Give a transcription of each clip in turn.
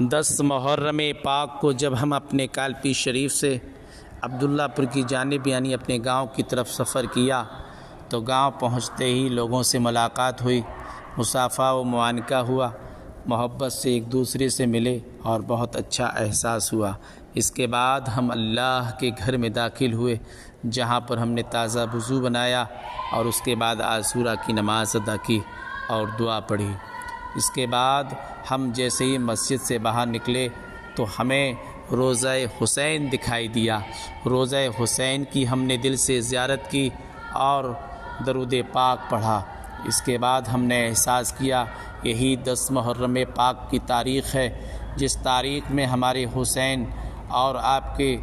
10 محرم پاک کو جب ہم اپنے کالپی شریف سے عبداللہ پور کی جانب یعنی اپنے گاؤں کی طرف سفر کیا تو گاؤں پہنچتے ہی لوگوں سے ملاقات ہوئی، مصافحہ و معانقہ ہوا، محبت سے ایک دوسرے سے ملے اور بہت اچھا احساس ہوا۔ اس کے بعد ہم اللہ کے گھر میں داخل ہوئے جہاں پر ہم نے تازہ وضو بنایا اور اس کے بعد عاشورہ کی نماز ادا کی اور دعا پڑھی۔ اس کے بعد ہم جیسے ہی مسجد سے باہر نکلے تو ہمیں روضہ حسین دکھائی دیا۔ روضہ حسین کی ہم نے دل سے زیارت کی اور درود پاک پڑھا۔ اس کے بعد ہم نے احساس کیا یہی 10 محرم پاک کی تاریخ ہے جس تاریخ میں ہمارے حسین اور آپ کے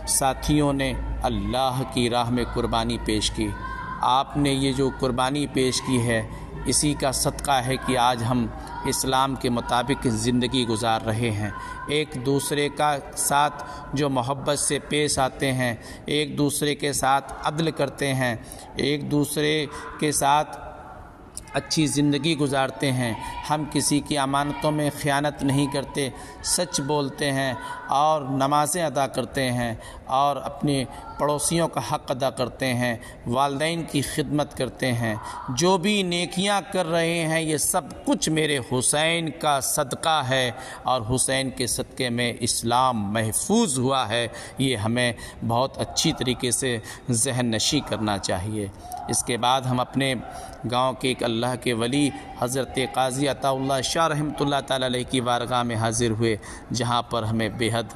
ساتھیوں نے اللہ کی راہ میں قربانی پیش کی۔ آپ نے یہ جو قربانی پیش کی ہے اسی کا صدقہ ہے کہ آج ہم اسلام کے مطابق زندگی گزار رہے ہیں، ایک دوسرے کا ساتھ جو محبت سے پیش آتے ہیں، ایک دوسرے کے ساتھ عدل کرتے ہیں، ایک دوسرے کے ساتھ اچھی زندگی گزارتے ہیں، ہم کسی کی امانتوں میں خیانت نہیں کرتے، سچ بولتے ہیں اور نمازیں ادا کرتے ہیں اور اپنے پڑوسیوں کا حق ادا کرتے ہیں، والدین کی خدمت کرتے ہیں۔ جو بھی نیکیاں کر رہے ہیں یہ سب کچھ میرے حسین کا صدقہ ہے اور حسین کے صدقے میں اسلام محفوظ ہوا ہے، یہ ہمیں بہت اچھی طریقے سے ذہن نشی کرنا چاہیے۔ اس کے بعد ہم اپنے گاؤں کے ایک اللہ کے ولی حضرت قاضی عطا اللہ شاہ رحمۃ اللہ تعالی علیہ کی بارگاہ میں حاضر ہوئے جہاں پر ہمیں بیحد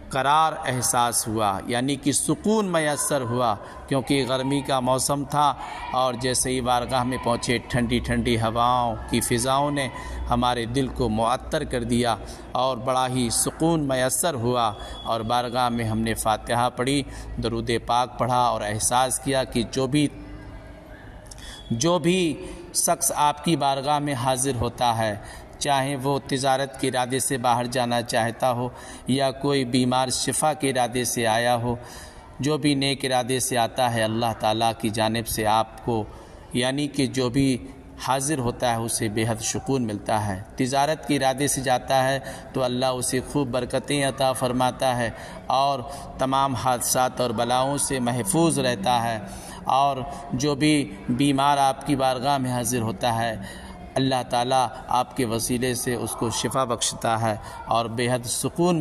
قرار احساس ہوا، یعنی کہ سکون میسر ہوا، کیونکہ گرمی کا موسم تھا اور جیسے ہی بارگاہ میں پہنچے ٹھنڈی ٹھنڈی ہواؤں کی فضاؤں نے ہمارے دل کو معطر کر دیا اور بڑا ہی سکون میسر ہوا، اور بارگاہ میں ہم نے فاتحہ پڑھی، درود پاک پڑھا اور احساس کیا کہ جو بھی شخص آپ کی بارگاہ میں حاضر ہوتا ہے، چاہے وہ تجارت کے ارادے سے باہر جانا چاہتا ہو یا کوئی بیمار شفا کے ارادے سے آیا ہو، جو بھی نیک ارادے سے آتا ہے اللہ تعالیٰ کی جانب سے آپ کو یعنی کہ جو بھی حاضر ہوتا ہے اسے بےحد سکون ملتا ہے۔ تجارت کے ارادے سے جاتا ہے تو اللہ اسے خوب برکتیں عطا فرماتا ہے اور تمام حادثات اور بلاؤں سے محفوظ رہتا ہے، اور جو بھی بیمار آپ کی بارگاہ میں حاضر ہوتا ہے اللہ تعالیٰ آپ کے وسیلے سے اس کو شفا بخشتا ہے اور بےحد سکون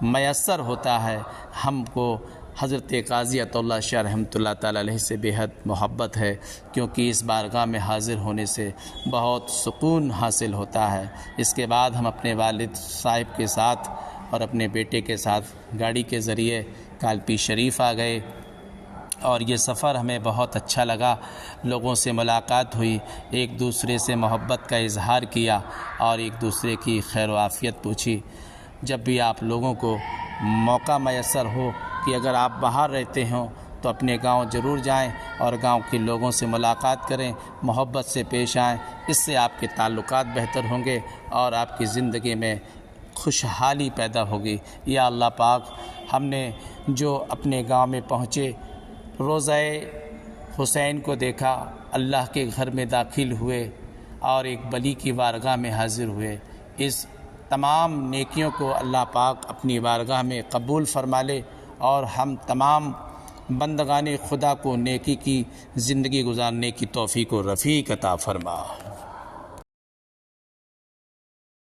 میسر ہوتا ہے۔ ہم کو حضرت قاضی عطا اللہ شاہ رحمۃ اللہ تعالی علیہ سے بےحد محبت ہے، کیونکہ اس بارگاہ میں حاضر ہونے سے بہت سکون حاصل ہوتا ہے۔ اس کے بعد ہم اپنے والد صاحب کے ساتھ اور اپنے بیٹے کے ساتھ گاڑی کے ذریعے کالپی شریف آ گئے اور یہ سفر ہمیں بہت اچھا لگا، لوگوں سے ملاقات ہوئی، ایک دوسرے سے محبت کا اظہار کیا اور ایک دوسرے کی خیر و عافیت پوچھی۔ جب بھی آپ لوگوں کو موقع میسر ہو کہ اگر آپ باہر رہتے ہوں تو اپنے گاؤں ضرور جائیں اور گاؤں کے لوگوں سے ملاقات کریں، محبت سے پیش آئیں، اس سے آپ کے تعلقات بہتر ہوں گے اور آپ کی زندگی میں خوشحالی پیدا ہوگی۔ یا اللہ پاک، ہم نے جو اپنے گاؤں میں پہنچے، روضہ حسین کو دیکھا، اللہ کے گھر میں داخل ہوئے اور ایک ولی کی بارگاہ میں حاضر ہوئے، اس تمام نیکیوں کو اللہ پاک اپنی بارگاہ میں قبول فرما لے اور ہم تمام بندگان خدا کو نیکی کی زندگی گزارنے کی توفیق و رفیق عطا فرما۔